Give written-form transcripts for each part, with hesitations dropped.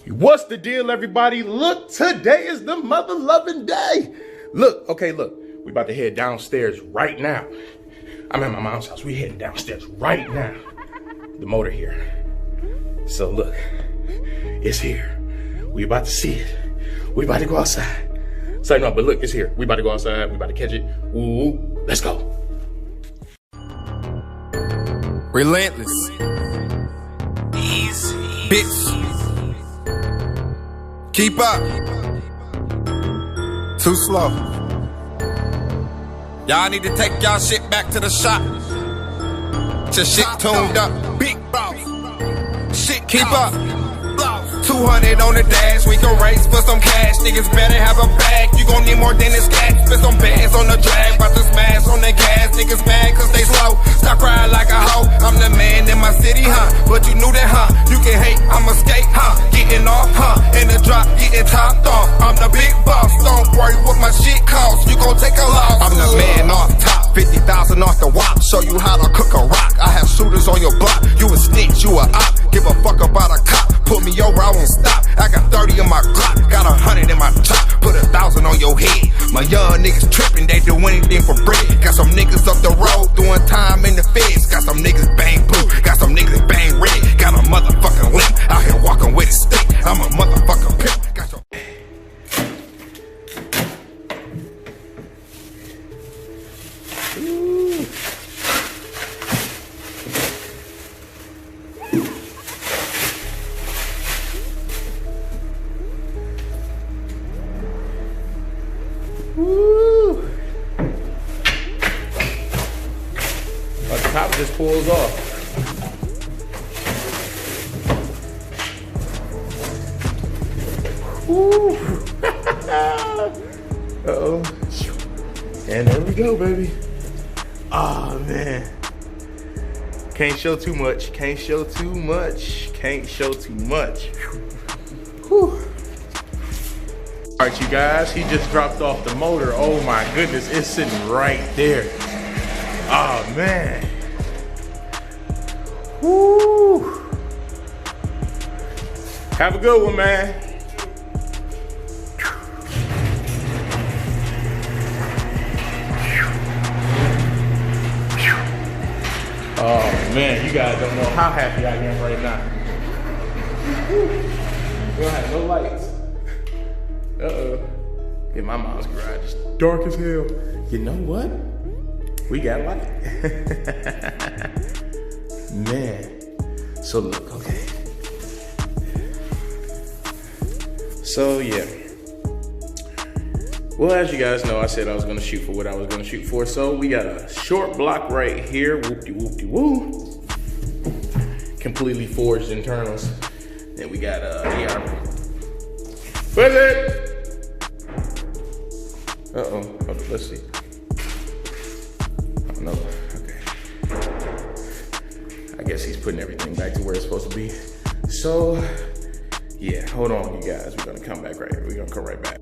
What's the deal, everybody? Look, today is the mother loving day. Look, okay, look. We about to head downstairs right now. I'm at my mom's house. We heading downstairs right now. The motor here. So look, it's here. We about to see it. We about to go outside. So no, but look, it's here. We about to go outside. We about to catch it. Ooh, let's go. Relentless. Easy. Bitch. Keep up. Too slow. Y'all need to take y'all shit back to the shop. Your shit tuned up. Big boss. Shit keep up. 200 on the dash, we can race for some cash. Niggas better have a bag, you gon' need more than this cash. Spend some bands on the drag, bout to smash on the gas. Niggas mad cause they slow, stop crying like a hoe. I'm the man in my city, huh? But you knew that, huh? You can hate, I'ma skate, huh? Getting off, huh? In the drop, getting topped off. I'm the big boss, don't worry what my shit costs. You gon' take a loss. I'm the man off top, 50,000 off the wop. Show you how to cook a rock. I have shooters on your block, you a snitch, you a op. Give a fuck about a cop. Put me over, I won't stop. I got 30 in my Glock, got 100 in my chop. Put 1,000 on your head. My young niggas tripping, they do anything for bread. Got some niggas up the road doing time in the feds. Got some niggas bang blue, got some niggas bang red. Got a motherfucking limp, out here walking with a stick. I'm a motherfucking pimp. Got some Woo! The top just pulls off. Woo! Uh-oh. And there we go, baby. Oh, man. Can't show too much. Can't show too much. Can't show too much. Whew. All right, you guys, he just dropped off the motor. Oh my goodness, it's sitting right there. Oh man. Woo. Have a good one, man. Oh man, you guys don't know how happy I am right now. We don't have no lights. Uh-oh. In my mom's garage, it's dark as hell. You know what? We got light. Man. So look, okay. So yeah. Well, as you guys know, I said I was gonna shoot for what I was gonna shoot for. So we got a short block right here. Whoop-de-whoop-de-woo. Completely forged internals. Then we got AR. Where's it? Uh-oh, let's see. Oh, no, okay. I guess he's putting everything back to where it's supposed to be. So, yeah, hold on, you guys. We're gonna come back right here. We're gonna come right back.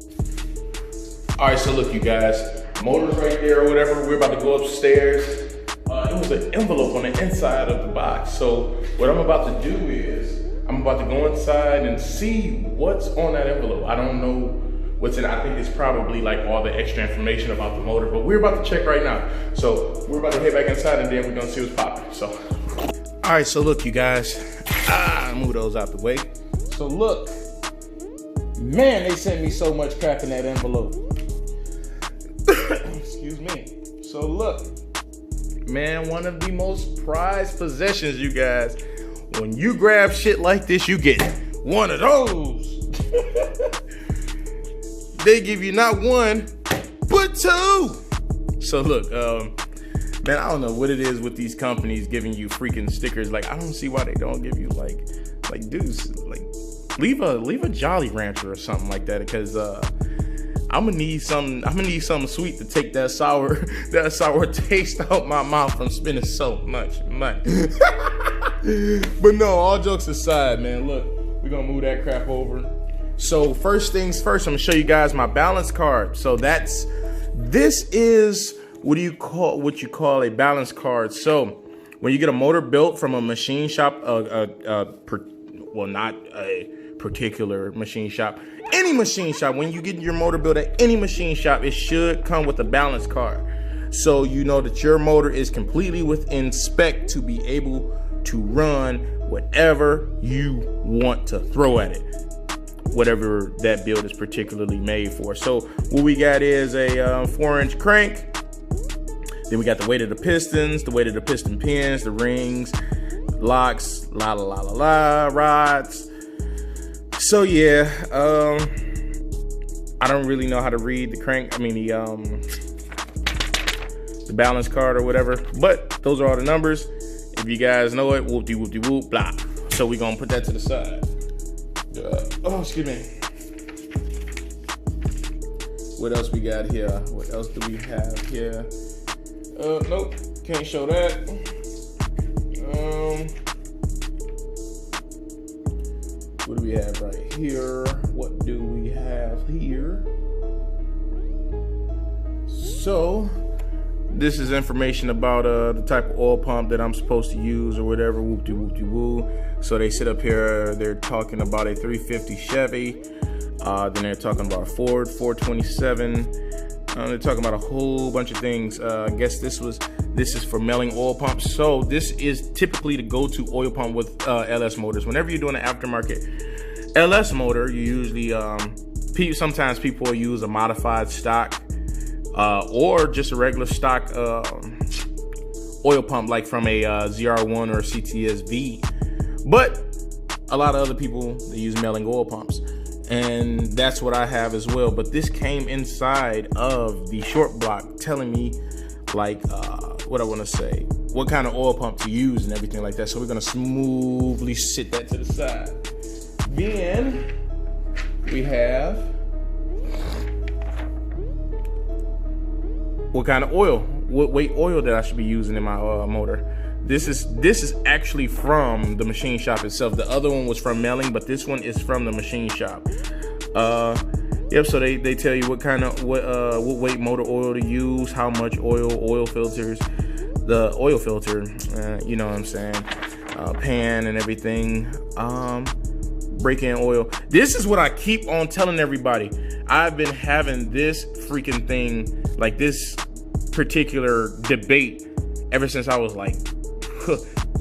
All right, so look, you guys. Motor's right there or whatever. We're about to go upstairs. It was an envelope on the inside of the box. So what I'm about to do is, I'm about to go inside and see what's on that envelope. I don't know what's in it. I think it's probably like all the extra information about the motor, but we're about to check right now. So we're about to head back inside and then we're gonna see what's popping, so. All right, so look, you guys. Move those out the way. So look, man, they sent me so much crap in that envelope. Excuse me. So look, man, one of the most prized possessions, you guys. When you grab shit like this, you get one of those. They give you not one, but two. So look, man, I don't know what it is with these companies giving you freaking stickers. Like, I don't see why they don't give you like dudes, like leave a Jolly Rancher or something like that, because I'm gonna need something sweet to take that sour taste out my mouth from spending so much money. But no, all jokes aside, man, look, we're gonna move that crap over. So first things first, I'm gonna show you guys my balance card. So this is what you call a balance card. So when you get a motor built from a machine shop, well, not a particular machine shop. Any machine shop, when you get your motor built at any machine shop, it should come with a balance card. So you know that your motor is completely within spec to be able to run whatever you want to throw at it, whatever that build is particularly made for. So what we got is a 4-inch crank. Then we got the weight of the pistons, the weight of the piston pins, the rings, locks, rods. So yeah, I don't really know how to read the crank. I mean the balance card or whatever, but those are all the numbers. If you guys know it, whoop-de-whoop-de-whoop, blah. So we're gonna put that to the side. Oh, excuse me. What else we got here? What else do we have here? Nope, can't show that. What do we have right here? What do we have here? So, this is information about the type of oil pump that I'm supposed to use or whatever, whoop-de-whoop-de-woo. So they sit up here, they're talking about a 350 Chevy. Then they're talking about Ford 427. They're talking about a whole bunch of things. I guess this is for melting oil pumps. So this is typically the go-to oil pump with LS motors. Whenever you're doing an aftermarket LS motor, you usually sometimes people will use a modified stock or just a regular stock oil pump, like from a ZR1 or a Cts-V. But a lot of other people, they use melting oil pumps. And that's what I have as well. But this came inside of the short block telling me like what I want to say, what kind of oil pump to use and everything like that. So we're going to smoothly sit that to the side. Then we have what kind of oil, what weight oil that I should be using in my motor. This is actually from the machine shop itself. The other one was from Melling, but this one is from the machine shop. Yep. So they tell you what kind of what weight motor oil to use, how much oil filters, the oil filter, you know what I'm saying, pan and everything, break-in oil. This is what I keep on telling everybody. I've been having this freaking thing, like this particular debate, ever since I was like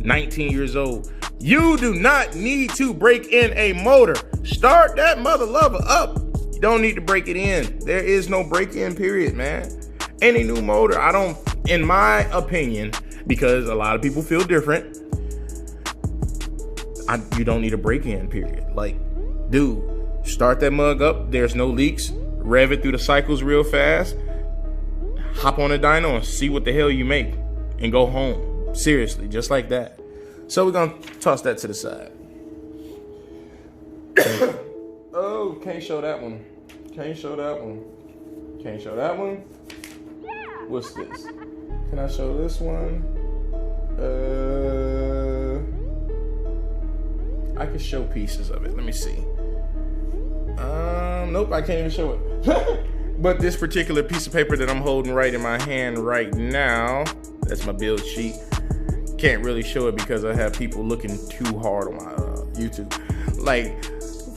19 years old. You do not need to break in a motor. Start that mother lover up. You don't need to break it in. There is no break-in period, man. Any new motor, I don't, in my opinion, because a lot of people feel different, you don't need a break-in period. Like, dude, start that mug up. There's no leaks. Rev it through the cycles real fast. Hop on a dyno and see what the hell you make and go home. Seriously, just like that. So we're gonna toss that to the side. Oh, can't show that one. Can't show that one. Can't show that one. What's this? Can I show this one? I can show pieces of it. Let me see. Nope, I can't even show it. But this particular piece of paper that I'm holding right in my hand right now, that's my build sheet. Can't really show it because I have people looking too hard on my YouTube. Like,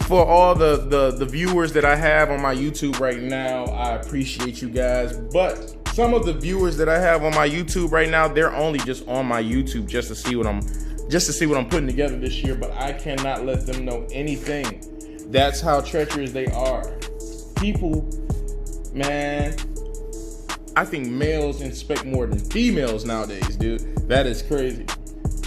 for all the viewers that I have on my YouTube right now, I appreciate you guys. But some of the viewers that I have on my YouTube right now, they're only just on my YouTube just to see what I'm putting together this year. But I cannot let them know anything. That's how treacherous they are. People, man, I think males inspect more than females nowadays, dude. That is crazy.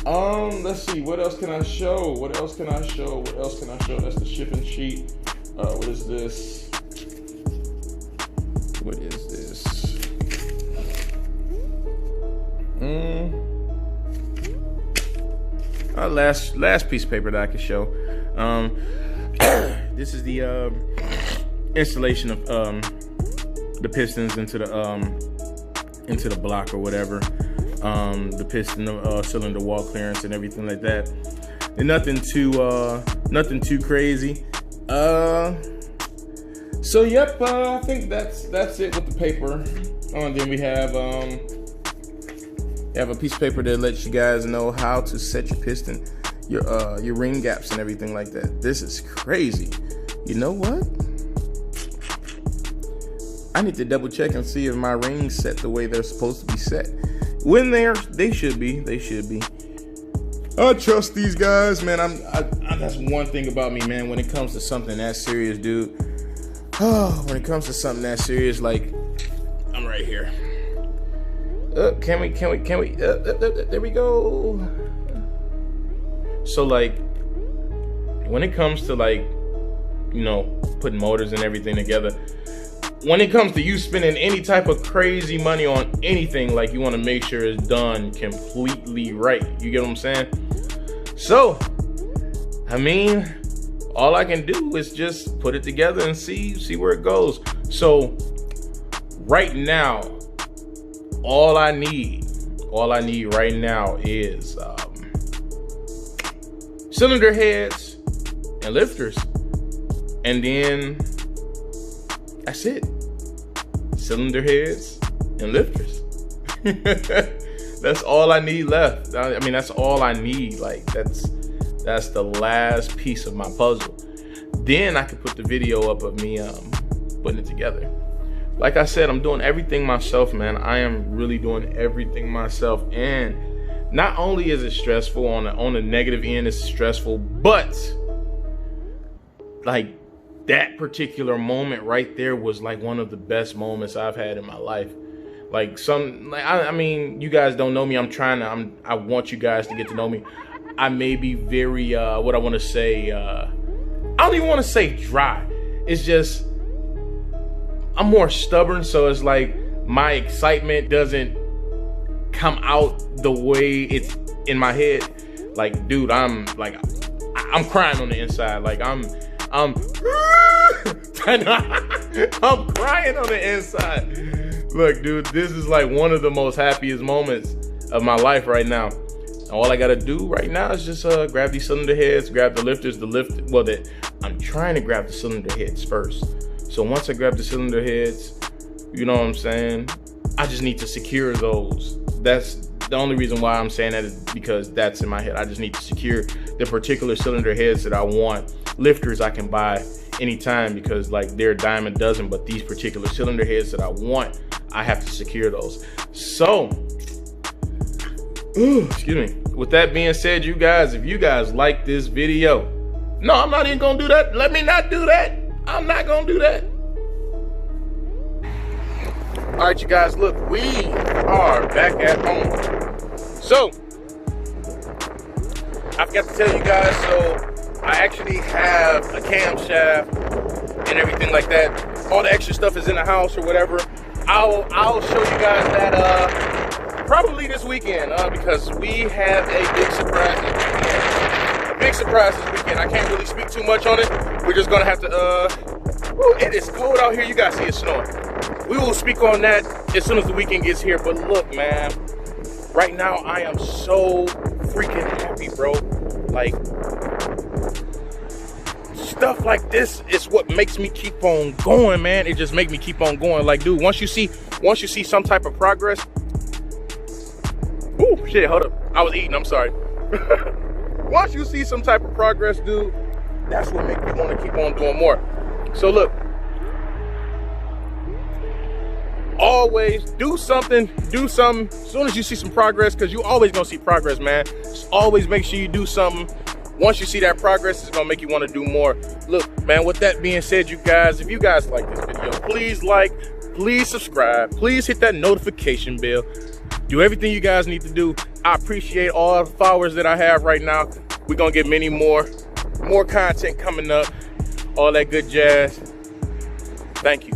Let's see, what else can I show? What else can I show? What else can I show? That's the shipping sheet. What is this? What is this? Last piece of paper that I can show. This is the installation of the pistons into the block or whatever. The piston, cylinder wall clearance and everything like that. And nothing too crazy. So yep, I think that's it with the paper. And then we have a piece of paper that lets you guys know how to set your piston. your ring gaps and everything like that. This is crazy. You know what? I need to double check and see if my rings set the way they're supposed to be set. When they should be. They should be. I trust these guys, man. That's one thing about me, man. When it comes to something that serious, dude. When it comes to something that serious, like I'm right here. Can we? There we go. So like, when it comes to like, putting motors and everything together, when it comes to you spending any type of crazy money on anything, like you want to make sure it's done completely right. You get what I'm saying? So, I mean, all I can do is just put it together and see where it goes. So, right now, all I need right now is cylinder heads and lifters, and then that's it. Cylinder heads and lifters. That's all I need left. I mean, that's all I need. Like that's the last piece of my puzzle. Then I could put the video up of me putting it together. Like I said, I'm doing everything myself, man. I am really doing everything myself, and not only is it stressful on the negative end, it's stressful, but like that particular moment right there was like one of the best moments I've had in my life. I mean, you guys don't know me. I want you guys to get to know me. I may be very, what I want to say, I don't even want to say dry. It's just, I'm more stubborn. So it's like my excitement doesn't come out the way it's in my head. Like, dude, I'm crying on the inside. Like I'm crying on the inside. Look, dude, this is like one of the most happiest moments of my life right now. All I gotta do right now is just grab these cylinder heads, grab the lifters, I'm trying to grab the cylinder heads first. So once I grab the cylinder heads, you know what I'm saying? I just need to secure those. That's the only reason why I'm saying that is because that's in my head. I just need to secure the particular cylinder heads that I want. Lifters I can buy anytime because like they're a dime a dozen, but these particular cylinder heads that I want, I have to secure those. So, excuse me. With that being said, you guys, if you guys like this video, no, I'm not even gonna do that. Let me not do that. I'm not gonna do that. All right, you guys, look, we are back at home. So, I forgot to tell you guys, so I actually have a camshaft and everything like that. All the extra stuff is in the house or whatever. I'll show you guys that probably this weekend because we have a big surprise this weekend. A big surprise this weekend. I can't really speak too much on it. We're just gonna have to, it is cold out here. You guys see it snowing. We will speak on that as soon as the weekend gets here. But look, man, right now I am so freaking happy, bro. Like, stuff like this is what makes me keep on going, man. It just makes me keep on going. Like, dude, once you see some type of progress. Ooh, shit, hold up. I was eating, I'm sorry. Once you see some type of progress, dude, that's what makes me want to keep on doing more. So look, always do something as soon as you see some progress, because you always gonna see progress, man. Just always make sure you do something. Once you see that progress, it's gonna make you want to do more. Look, man, with that being said, you guys, if you guys like this video, please like, please subscribe, please hit that notification bell. Do everything you guys need to do. I appreciate all the followers that I have right now. We're gonna get many more content coming up, all that good jazz. Thank you.